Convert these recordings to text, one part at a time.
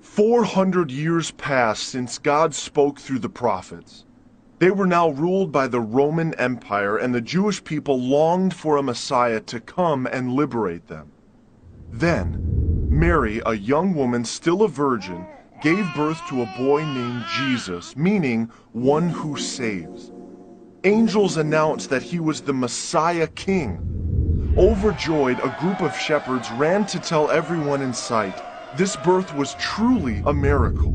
400 years passed since God spoke through the prophets. They were now ruled by the Roman Empire, and the Jewish people longed for a Messiah to come and liberate them. Then, Mary, a young woman still a virgin, gave birth to a boy named Jesus, meaning one who saves. Angels announced that he was the Messiah King. Overjoyed, a group of shepherds ran to tell everyone in sight this birth was truly a miracle.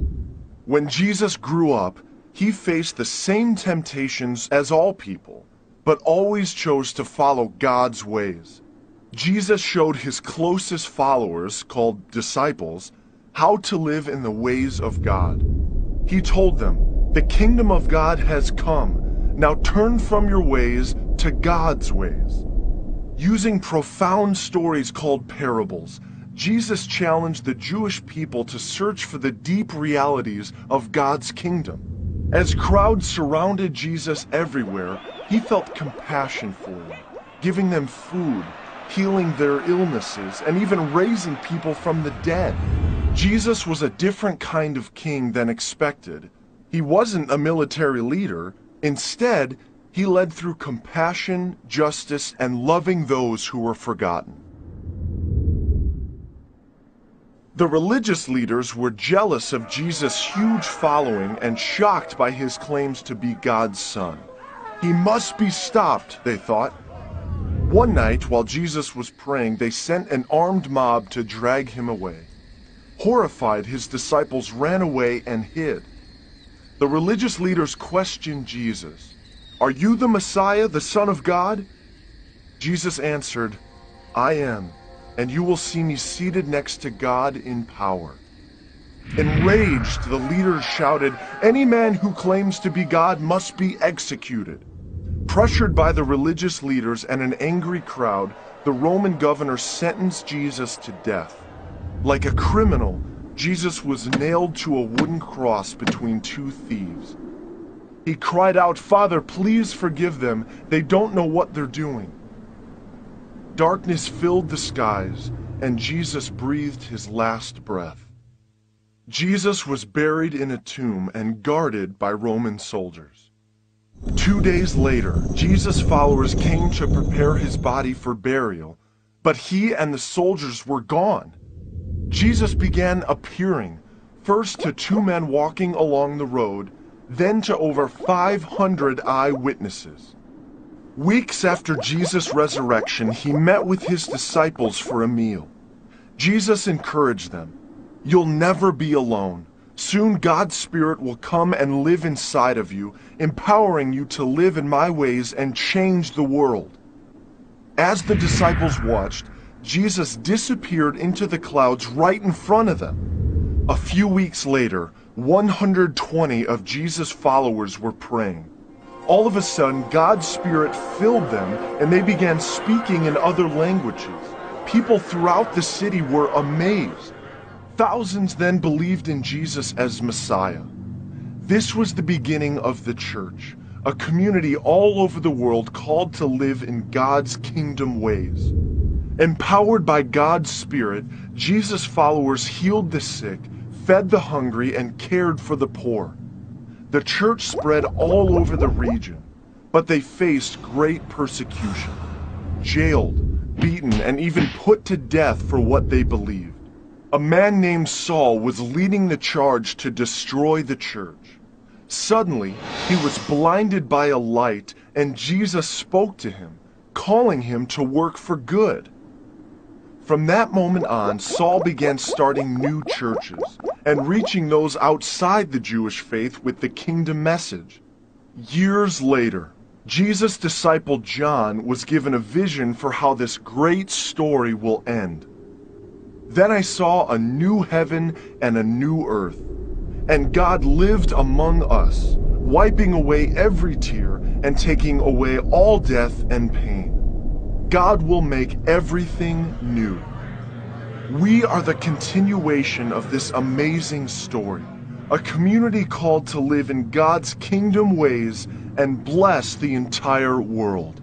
When Jesus grew up, he faced the same temptations as all people, but always chose to follow God's ways. Jesus showed his closest followers, called disciples, how to live in the ways of God. He told them, "The kingdom of God has come. Now turn from your ways to God's ways." Using profound stories called parables, Jesus challenged the Jewish people to search for the deep realities of God's kingdom. As crowds surrounded Jesus everywhere, he felt compassion for them, giving them food, healing their illnesses, and even raising people from the dead. Jesus was a different kind of king than expected. He wasn't a military leader. Instead, he led through compassion, justice, and loving those who were forgotten. The religious leaders were jealous of Jesus' huge following and shocked by his claims to be God's son. He must be stopped, they thought. One night, while Jesus was praying, they sent an armed mob to drag him away. Horrified, his disciples ran away and hid. The religious leaders questioned Jesus. "Are you the Messiah, the Son of God?" Jesus answered, "I am, and you will see me seated next to God in power." Enraged, the leaders shouted, "Any man who claims to be God must be executed." Pressured by the religious leaders and an angry crowd, the Roman governor sentenced Jesus to death. Like a criminal, Jesus was nailed to a wooden cross between two thieves. He cried out, "Father, please forgive them. They don't know what they're doing." Darkness filled the skies, and Jesus breathed his last breath. Jesus was buried in a tomb and guarded by Roman soldiers. 2 days later, Jesus' followers came to prepare his body for burial, but he and the soldiers were gone. Jesus began appearing, first to 2 men walking along the road, then to over 500 eyewitnesses. Weeks after Jesus' resurrection, he met with his disciples for a meal. Jesus encouraged them, "You'll never be alone. Soon God's Spirit will come and live inside of you, empowering you to live in my ways and change the world." As the disciples watched, Jesus disappeared into the clouds right in front of them. A few weeks later, 120 of Jesus' followers were praying. All of a sudden, God's Spirit filled them, and they began speaking in other languages. People throughout the city were amazed. Thousands then believed in Jesus as Messiah. This was the beginning of the church, a community all over the world called to live in God's kingdom ways. Empowered by God's Spirit, Jesus' followers healed the sick, fed the hungry, and cared for the poor. The church spread all over the region, but they faced great persecution, jailed, beaten, and even put to death for what they believed. A man named Saul was leading the charge to destroy the church. Suddenly, he was blinded by a light, and Jesus spoke to him, calling him to work for good. From that moment on, Saul began starting new churches and reaching those outside the Jewish faith with the kingdom message. Years later, Jesus' disciple John was given a vision for how this great story will end. Then I saw a new heaven and a new earth, and God lived among us, wiping away every tear and taking away all death and pain. God will make everything new. We are the continuation of this amazing story, a community called to live in God's kingdom ways and bless the entire world.